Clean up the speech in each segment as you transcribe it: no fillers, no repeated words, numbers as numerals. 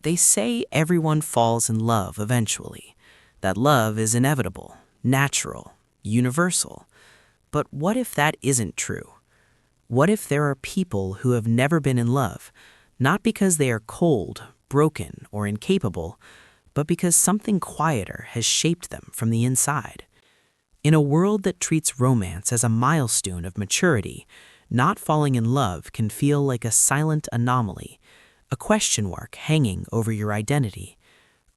They say everyone falls in love eventually, that love is inevitable, natural, universal. But what if that isn't true? What if there are people who have never been in love, not because they are cold, broken, or incapable, but because something quieter has shaped them from the inside? In a world that treats romance as a milestone of maturity, not falling in love can feel like a silent anomaly, a question mark hanging over your identity.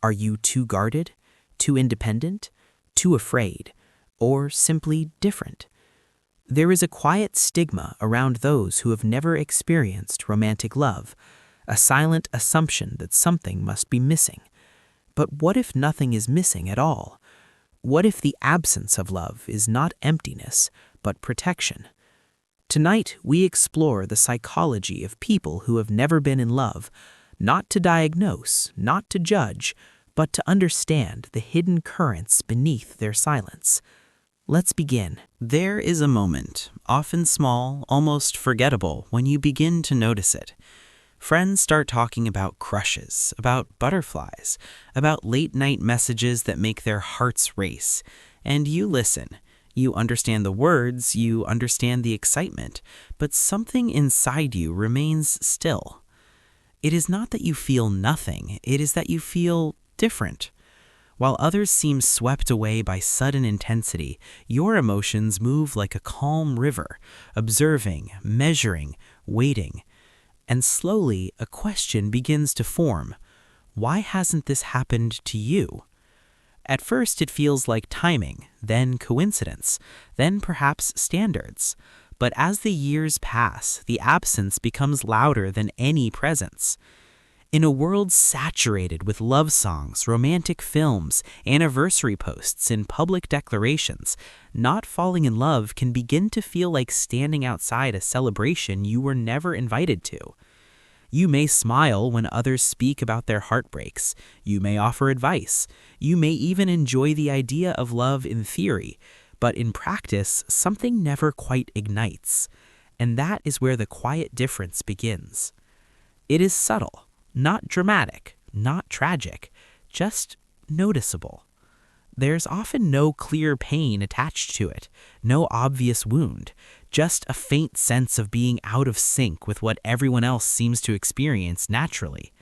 Are you too guarded, too independent, too afraid, or simply different? There is a quiet stigma around those who have never experienced romantic love, a silent assumption that something must be missing. But what if nothing is missing at all? What if the absence of love is not emptiness, but protection? Tonight, we explore the psychology of people who have never been in love, not to diagnose, not to judge, but to understand the hidden currents beneath their silence. Let's begin. There is a moment, often small, almost forgettable, when you begin to notice it. Friends start talking about crushes, about butterflies, about late-night messages that make their hearts race. And you listen. You understand the words, you understand the excitement, but something inside you remains still. It is not that you feel nothing, it is that you feel different. While others seem swept away by sudden intensity, your emotions move like a calm river, observing, measuring, waiting. And slowly, a question begins to form. Why hasn't this happened to you? At first, it feels like timing, then coincidence, then perhaps standards. But as the years pass, the absence becomes louder than any presence. In a world saturated with love songs, romantic films, anniversary posts, and public declarations, not falling in love can begin to feel like standing outside a celebration you were never invited to. You may smile when others speak about their heartbreaks. You may offer advice. You may even enjoy the idea of love in theory. But in practice, something never quite ignites. And that is where the quiet difference begins. It is subtle. Not dramatic, not tragic, just noticeable. There's often no clear pain attached to it, no obvious wound, just a faint sense of being out of sync with what everyone else seems to experience naturally.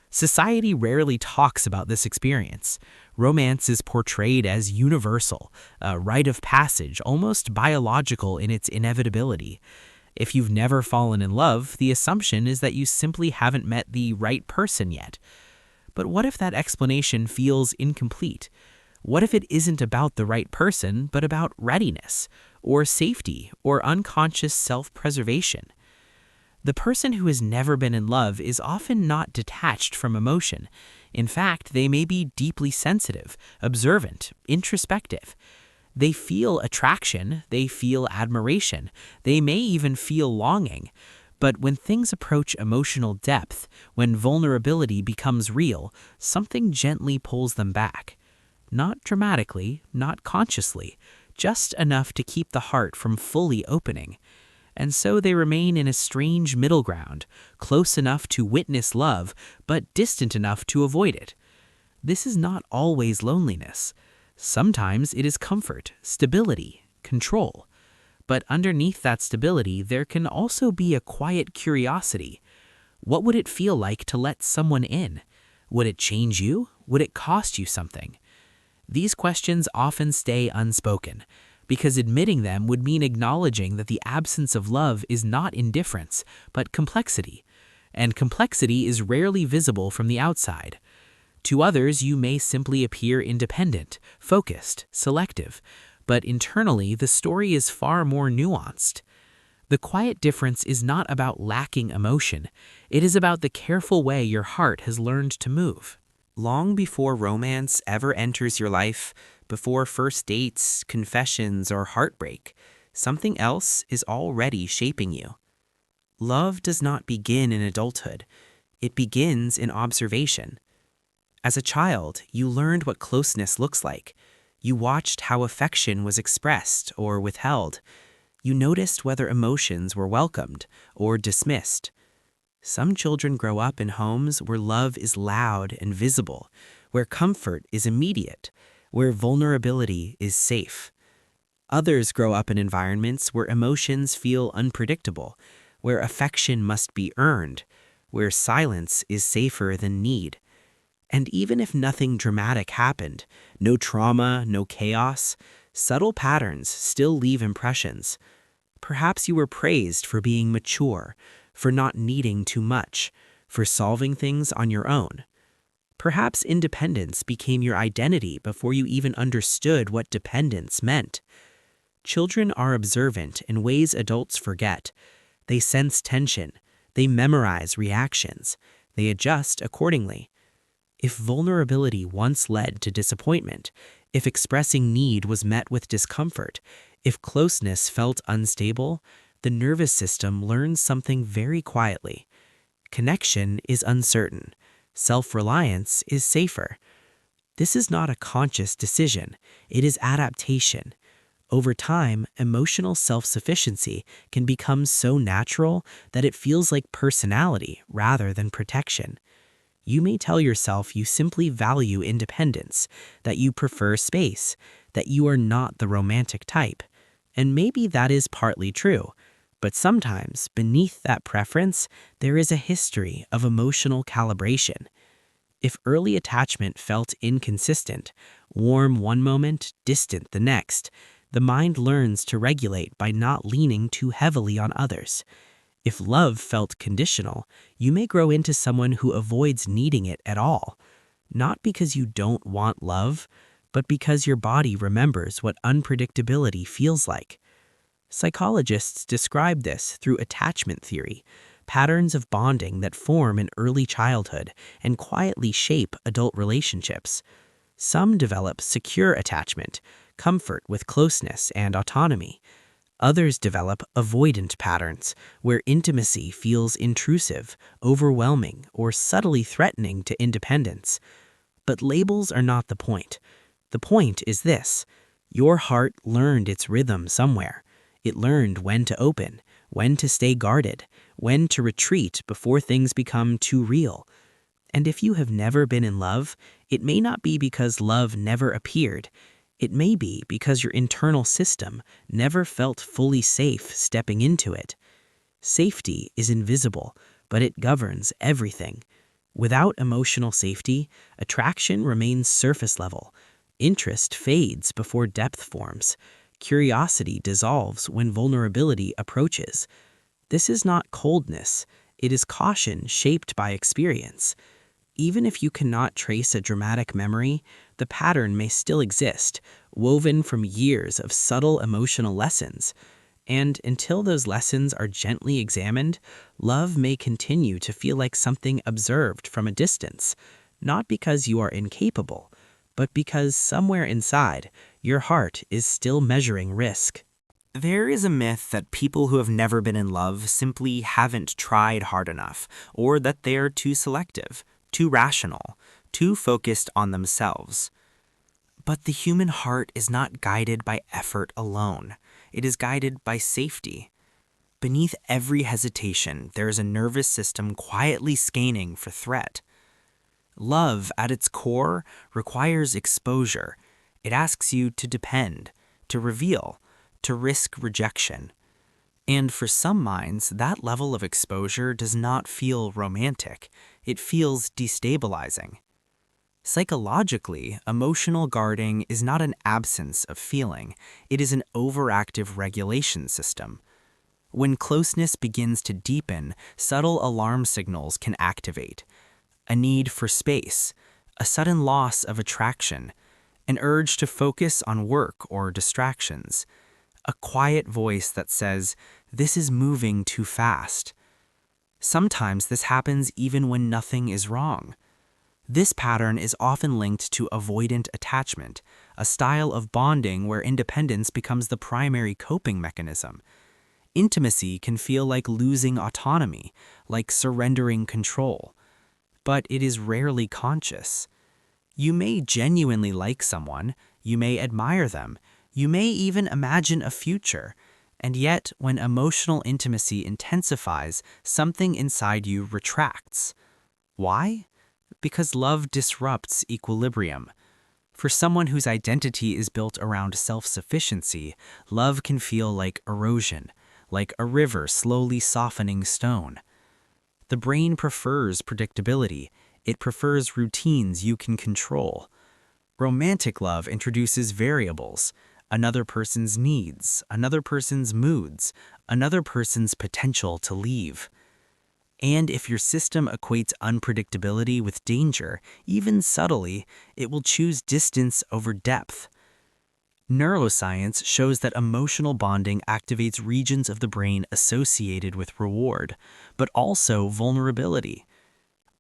Society rarely talks about this experience. Romance is portrayed as universal, a rite of passage, almost biological in its inevitability. If you've never fallen in love, the assumption is that you simply haven't met the right person yet. But what if that explanation feels incomplete? What if it isn't about the right person, but about readiness, or safety, or unconscious self-preservation? The person who has never been in love is often not detached from emotion. In fact, they may be deeply sensitive, observant, introspective. They feel attraction, they feel admiration, they may even feel longing. But when things approach emotional depth, when vulnerability becomes real, something gently pulls them back. Not dramatically, not consciously, just enough to keep the heart from fully opening. And so they remain in a strange middle ground, close enough to witness love, but distant enough to avoid it. This is not always loneliness. Sometimes it is comfort, stability, control. But underneath that stability, there can also be a quiet curiosity. What would it feel like to let someone in? Would it change you? Would it cost you something? These questions often stay unspoken, because admitting them would mean acknowledging that the absence of love is not indifference, but complexity. And complexity is rarely visible from the outside. To others, you may simply appear independent, focused, selective, but internally, the story is far more nuanced. The quiet difference is not about lacking emotion. It is about the careful way your heart has learned to move. Long before romance ever enters your life, before first dates, confessions, or heartbreak, something else is already shaping you. Love does not begin in adulthood. It begins in observation. As a child, you learned what closeness looks like. You watched how affection was expressed or withheld. You noticed whether emotions were welcomed or dismissed. Some children grow up in homes where love is loud and visible, where comfort is immediate, where vulnerability is safe. Others grow up in environments where emotions feel unpredictable, where affection must be earned, where silence is safer than need. And even if nothing dramatic happened, no trauma, no chaos, subtle patterns still leave impressions. Perhaps you were praised for being mature, for not needing too much, for solving things on your own. Perhaps independence became your identity before you even understood what dependence meant. Children are observant in ways adults forget. They sense tension. They memorize reactions. They adjust accordingly. If vulnerability once led to disappointment, if expressing need was met with discomfort, if closeness felt unstable, the nervous system learns something very quietly. Connection is uncertain. Self-reliance is safer. This is not a conscious decision. It is adaptation. Over time, emotional self-sufficiency can become so natural that it feels like personality rather than protection. You may tell yourself you simply value independence, that you prefer space, that you are not the romantic type. And maybe that is partly true. But sometimes, beneath that preference, there is a history of emotional calibration. If early attachment felt inconsistent, warm one moment, distant the next, the mind learns to regulate by not leaning too heavily on others. If love felt conditional, you may grow into someone who avoids needing it at all. Not because you don't want love, but because your body remembers what unpredictability feels like. Psychologists describe this through attachment theory, patterns of bonding that form in early childhood and quietly shape adult relationships. Some develop secure attachment, comfort with closeness and autonomy. Others develop avoidant patterns, where intimacy feels intrusive, overwhelming, or subtly threatening to independence. But labels are not the point. The point is this: your heart learned its rhythm somewhere. It learned when to open, when to stay guarded, when to retreat before things become too real. And if you have never been in love, it may not be because love never appeared. It may be because your internal system never felt fully safe stepping into it. Safety is invisible, but it governs everything. Without emotional safety, attraction remains surface level. Interest fades before depth forms. Curiosity dissolves when vulnerability approaches. This is not coldness. It is caution shaped by experience. Even if you cannot trace a dramatic memory, the pattern may still exist, woven from years of subtle emotional lessons. And until those lessons are gently examined, love may continue to feel like something observed from a distance, not because you are incapable, but because somewhere inside, your heart is still measuring risk. There is a myth that people who have never been in love simply haven't tried hard enough, or that they're too selective, too rational, too focused on themselves. But the human heart is not guided by effort alone. It is guided by safety. Beneath every hesitation, there is a nervous system quietly scanning for threat. Love, at its core, requires exposure. It asks you to depend, to reveal, to risk rejection. And for some minds, that level of exposure does not feel romantic. It feels destabilizing. Psychologically, emotional guarding is not an absence of feeling. It is an overactive regulation system. When closeness begins to deepen, subtle alarm signals can activate. A need for space, a sudden loss of attraction, an urge to focus on work or distractions, a quiet voice that says, "This is moving too fast." Sometimes this happens even when nothing is wrong. This pattern is often linked to avoidant attachment, a style of bonding where independence becomes the primary coping mechanism. Intimacy can feel like losing autonomy, like surrendering control. But it is rarely conscious. You may genuinely like someone, you may admire them, you may even imagine a future, And yet, when emotional intimacy intensifies, something inside you retracts. Why? Because love disrupts equilibrium. For someone whose identity is built around self-sufficiency, love can feel like erosion, like a river slowly softening stone. The brain prefers predictability. It prefers routines you can control. Romantic love introduces variables: another person's needs, another person's moods, another person's potential to leave. And if your system equates unpredictability with danger, even subtly, it will choose distance over depth. Neuroscience shows that emotional bonding activates regions of the brain associated with reward, but also vulnerability.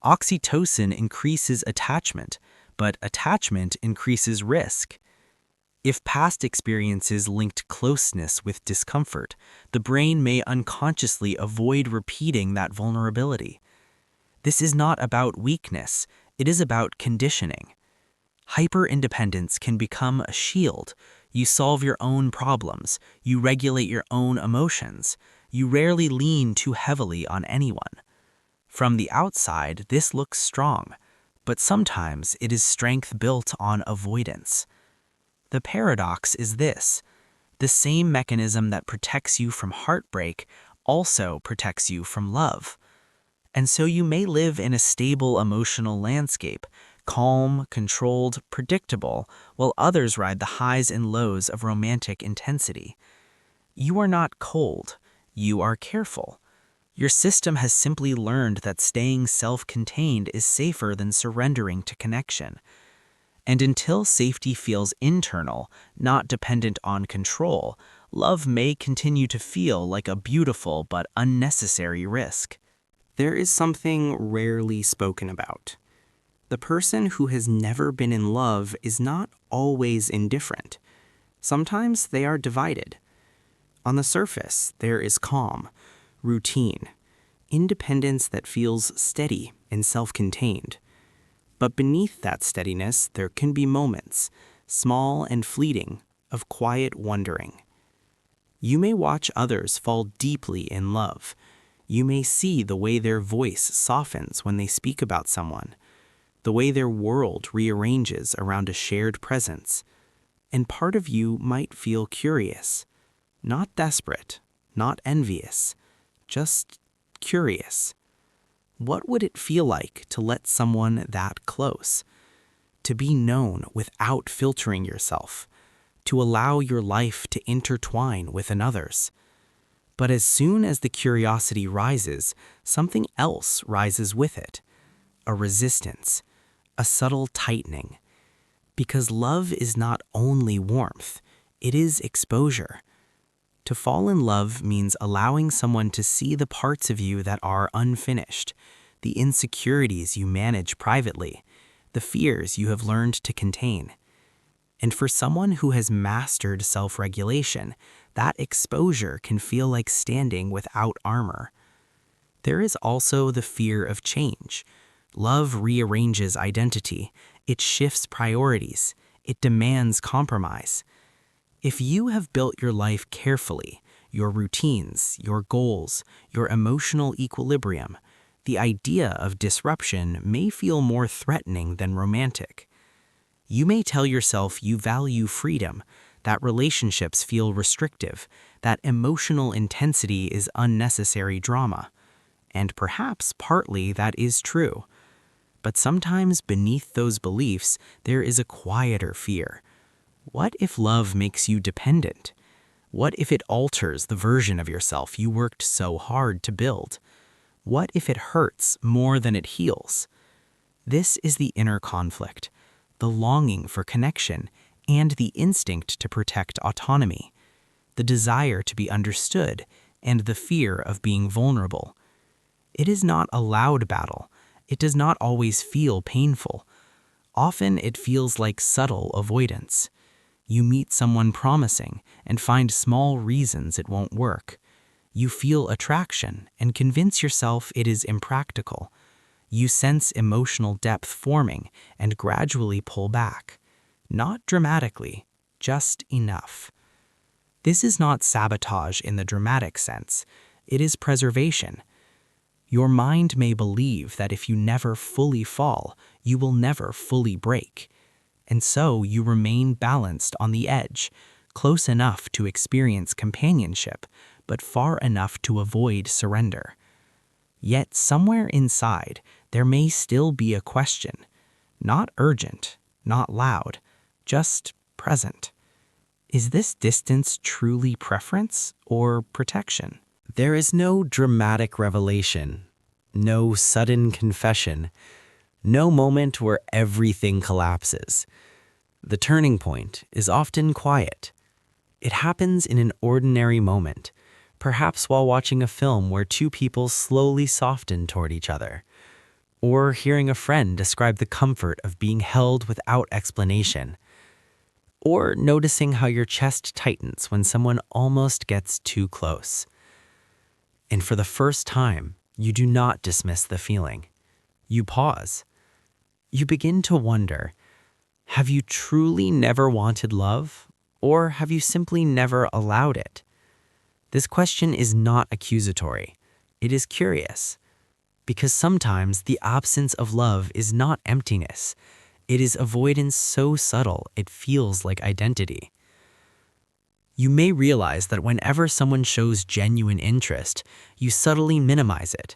Oxytocin increases attachment, but attachment increases risk. If past experiences linked closeness with discomfort, the brain may unconsciously avoid repeating that vulnerability. This is not about weakness, it is about conditioning. Hyper-independence can become a shield. You solve your own problems, you regulate your own emotions, you rarely lean too heavily on anyone. From the outside, this looks strong, but sometimes it is strength built on avoidance. The paradox is this: the same mechanism that protects you from heartbreak also protects you from love. And so you may live in a stable emotional landscape, calm, controlled, predictable, while others ride the highs and lows of romantic intensity. You are not cold, you are careful. Your system has simply learned that staying self-contained is safer than surrendering to connection. And until safety feels internal, not dependent on control, love may continue to feel like a beautiful but unnecessary risk. There is something rarely spoken about. The person who has never been in love is not always indifferent. Sometimes they are divided. On the surface, there is calm, routine, independence that feels steady and self-contained. But beneath that steadiness, there can be moments, small and fleeting, of quiet wondering. You may watch others fall deeply in love. You may see the way their voice softens when they speak about someone, the way their world rearranges around a shared presence. And part of you might feel curious, not desperate, not envious, just curious. What would it feel like to let someone that close? To be known without filtering yourself, to allow your life to intertwine with another's. But as soon as the curiosity rises, something else rises with it. A resistance, a subtle tightening. Because love is not only warmth, it is exposure. To fall in love means allowing someone to see the parts of you that are unfinished, the insecurities you manage privately, the fears you have learned to contain. And for someone who has mastered self-regulation, that exposure can feel like standing without armor. There is also the fear of change. Love rearranges identity. It shifts priorities. It demands compromise. If you have built your life carefully, your routines, your goals, your emotional equilibrium, the idea of disruption may feel more threatening than romantic. You may tell yourself you value freedom, that relationships feel restrictive, that emotional intensity is unnecessary drama. And perhaps partly that is true. But sometimes beneath those beliefs, there is a quieter fear. What if love makes you dependent? What if it alters the version of yourself you worked so hard to build? What if it hurts more than it heals? This is the inner conflict, the longing for connection, and the instinct to protect autonomy, the desire to be understood, and the fear of being vulnerable. It is not a loud battle. It does not always feel painful. Often it feels like subtle avoidance. You meet someone promising and find small reasons it won't work. You feel attraction and convince yourself it is impractical. You sense emotional depth forming and gradually pull back. Not dramatically, just enough. This is not sabotage in the dramatic sense. It is preservation. Your mind may believe that if you never fully fall, you will never fully break. And so you remain balanced on the edge, close enough to experience companionship, but far enough to avoid surrender. Yet somewhere inside, there may still be a question. Not urgent, not loud, just present. Is this distance truly preference or protection? There is no dramatic revelation, no sudden confession, no moment where everything collapses. The turning point is often quiet. It happens in an ordinary moment, perhaps while watching a film where two people slowly soften toward each other, or hearing a friend describe the comfort of being held without explanation, or noticing how your chest tightens when someone almost gets too close. And for the first time, you do not dismiss the feeling. You pause. You begin to wonder, have you truly never wanted love, or have you simply never allowed it? This question is not accusatory. It is curious, because sometimes the absence of love is not emptiness. It is avoidance so subtle it feels like identity. You may realize that whenever someone shows genuine interest, you subtly minimize it.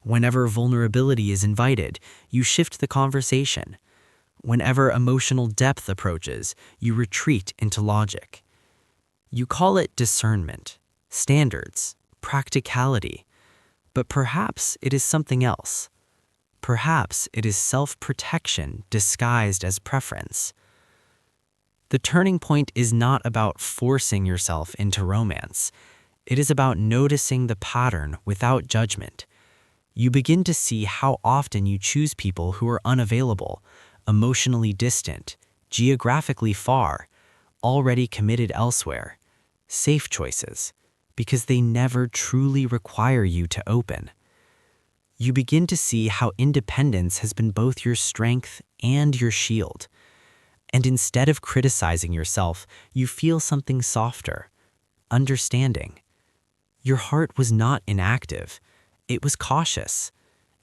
Whenever vulnerability is invited, you shift the conversation. Whenever emotional depth approaches, you retreat into logic. You call it discernment, standards, practicality, but perhaps it is something else. Perhaps it is self-protection disguised as preference. The turning point is not about forcing yourself into romance. It is about noticing the pattern without judgment. You begin to see how often you choose people who are unavailable, emotionally distant, geographically far, already committed elsewhere, safe choices, because they never truly require you to open. You begin to see how independence has been both your strength and your shield. And instead of criticizing yourself, you feel something softer, understanding. Your heart was not inactive. It was cautious.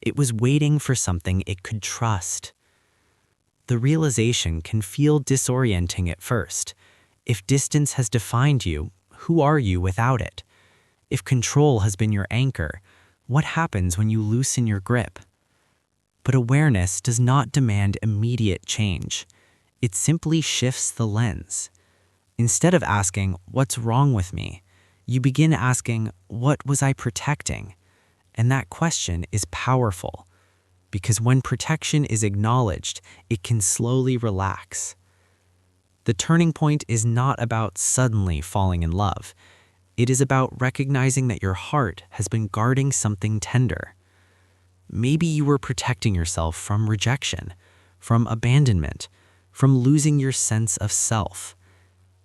It was waiting for something it could trust. The realization can feel disorienting at first. If distance has defined you, who are you without it? If control has been your anchor, what happens when you loosen your grip? But awareness does not demand immediate change. It simply shifts the lens. Instead of asking, "What's wrong with me?" you begin asking, "What was I protecting?" And that question is powerful, because when protection is acknowledged, it can slowly relax. The turning point is not about suddenly falling in love. It is about recognizing that your heart has been guarding something tender. Maybe you were protecting yourself from rejection, from abandonment, from losing your sense of self.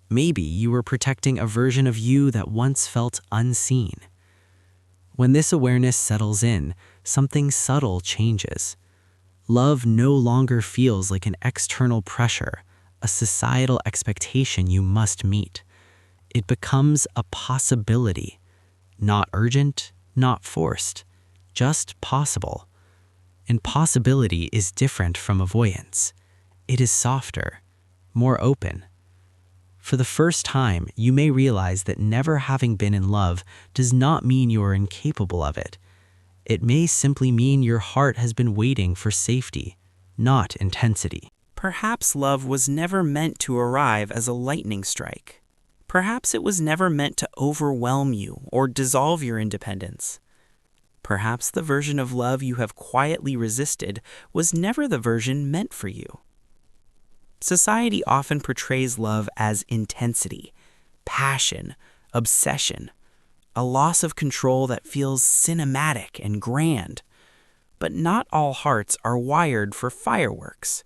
Maybe you were protecting a version of you that once felt unseen. When this awareness settles in, something subtle changes. Love no longer feels like an external pressure, a societal expectation you must meet. It becomes a possibility, not urgent, not forced, just possible. And possibility is different from avoidance. It is softer, more open. For the first time, you may realize that never having been in love does not mean you are incapable of it. It may simply mean your heart has been waiting for safety, not intensity. Perhaps love was never meant to arrive as a lightning strike. Perhaps it was never meant to overwhelm you or dissolve your independence. Perhaps the version of love you have quietly resisted was never the version meant for you. Society often portrays love as intensity, passion, obsession, a loss of control that feels cinematic and grand. But not all hearts are wired for fireworks.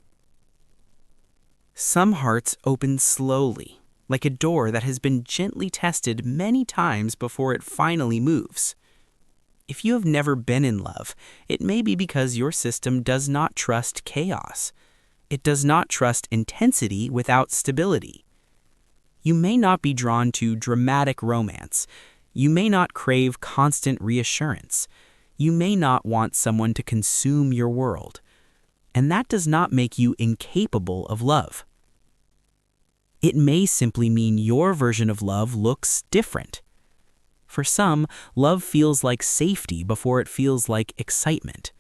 Some hearts open slowly, like a door that has been gently tested many times before it finally moves. If you have never been in love, it may be because your system does not trust chaos. It does not trust intensity without stability. You may not be drawn to dramatic romance. You may not crave constant reassurance. You may not want someone to consume your world. And that does not make you incapable of love. It may simply mean your version of love looks different. For some, love feels like safety before it feels like excitement.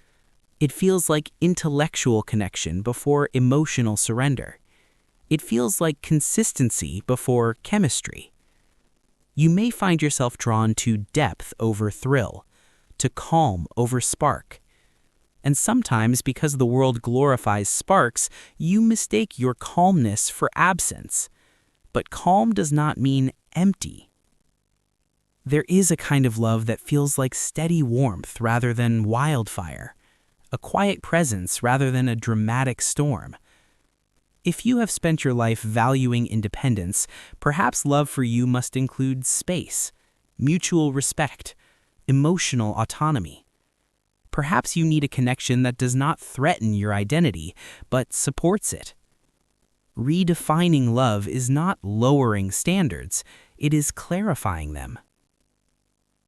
It feels like intellectual connection before emotional surrender. It feels like consistency before chemistry. You may find yourself drawn to depth over thrill, to calm over spark. And sometimes, because the world glorifies sparks, you mistake your calmness for absence. But calm does not mean empty. There is a kind of love that feels like steady warmth rather than wildfire, a quiet presence rather than a dramatic storm. If you have spent your life valuing independence, perhaps love for you must include space, mutual respect, emotional autonomy. Perhaps you need a connection that does not threaten your identity, but supports it. Redefining love is not lowering standards, it is clarifying them.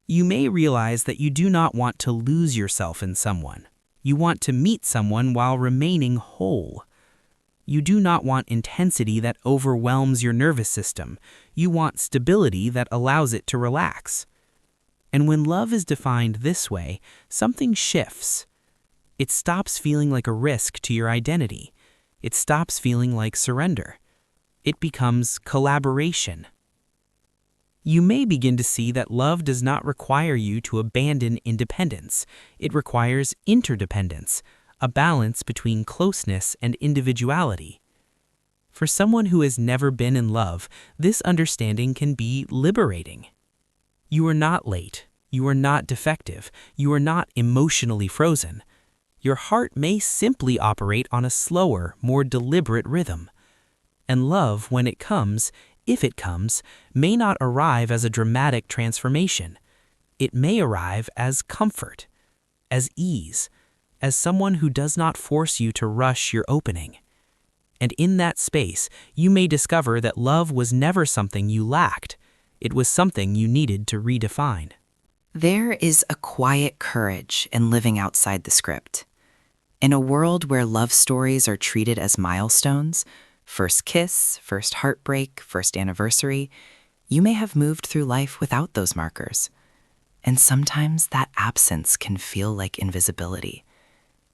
You may realize that you do not want to lose yourself in someone. You want to meet someone while remaining whole. You do not want intensity that overwhelms your nervous system. You want stability that allows it to relax. And when love is defined this way, something shifts. It stops feeling like a risk to your identity. It stops feeling like surrender. It becomes collaboration. You may begin to see that love does not require you to abandon independence. It requires interdependence, a balance between closeness and individuality. For someone who has never been in love, this understanding can be liberating. You are not late. You are not defective. You are not emotionally frozen. Your heart may simply operate on a slower, more deliberate rhythm. And love, when it comes, if it comes, may not arrive as a dramatic transformation. It may arrive as comfort, as ease, as someone who does not force you to rush your opening. And in that space, you may discover that love was never something you lacked. It was something you needed to redefine. There is a quiet courage in living outside the script. In a world where love stories are treated as milestones, first kiss, first heartbreak, first anniversary, you may have moved through life without those markers. And sometimes that absence can feel like invisibility.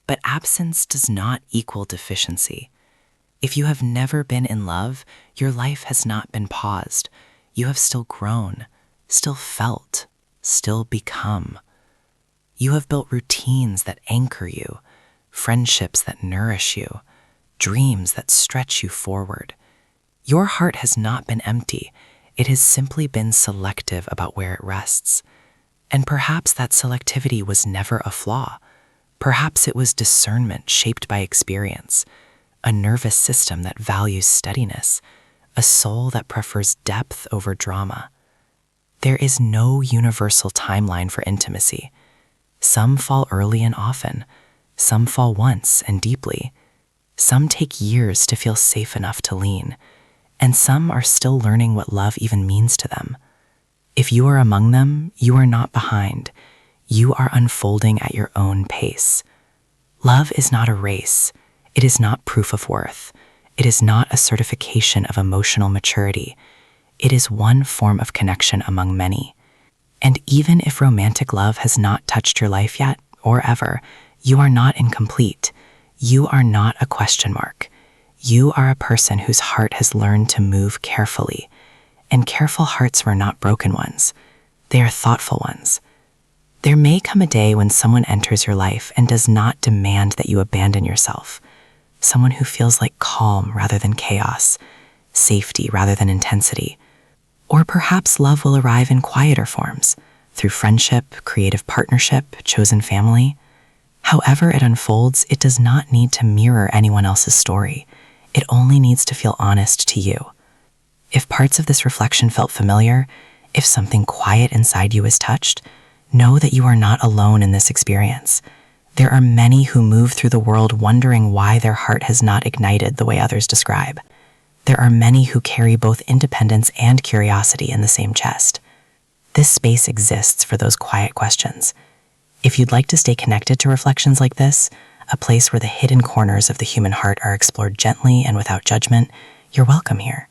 But absence does not equal deficiency. If you have never been in love, your life has not been paused. You have still grown, still felt, still become. You have built routines that anchor you, friendships that nourish you, dreams that stretch you forward. Your heart has not been empty. It has simply been selective about where it rests. And perhaps that selectivity was never a flaw. Perhaps it was discernment shaped by experience, a nervous system that values steadiness, a soul that prefers depth over drama. There is no universal timeline for intimacy. Some fall early and often. Some fall once and deeply. Some take years to feel safe enough to lean. And some are still learning what love even means to them. If you are among them, you are not behind. You are unfolding at your own pace. Love is not a race. It is not proof of worth. It is not a certification of emotional maturity. It is one form of connection among many. And even if romantic love has not touched your life yet, or ever, you are not incomplete. You are not a question mark. You are a person whose heart has learned to move carefully. And careful hearts were not broken ones. They are thoughtful ones. There may come a day when someone enters your life and does not demand that you abandon yourself. Someone who feels like calm rather than chaos, safety rather than intensity. Or perhaps love will arrive in quieter forms, through friendship, creative partnership, chosen family. However it unfolds, it does not need to mirror anyone else's story. It only needs to feel honest to you. If parts of this reflection felt familiar, if something quiet inside you is touched, know that you are not alone in this experience. There are many who move through the world wondering why their heart has not ignited the way others describe. There are many who carry both independence and curiosity in the same chest. This space exists for those quiet questions. If you'd like to stay connected to reflections like this, a place where the hidden corners of the human heart are explored gently and without judgment, you're welcome here.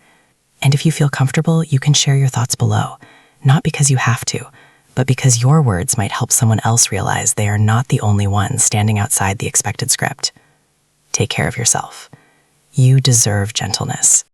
And if you feel comfortable, you can share your thoughts below, not because you have to, but because your words might help someone else realize they are not the only ones standing outside the expected script. Take care of yourself. You deserve gentleness.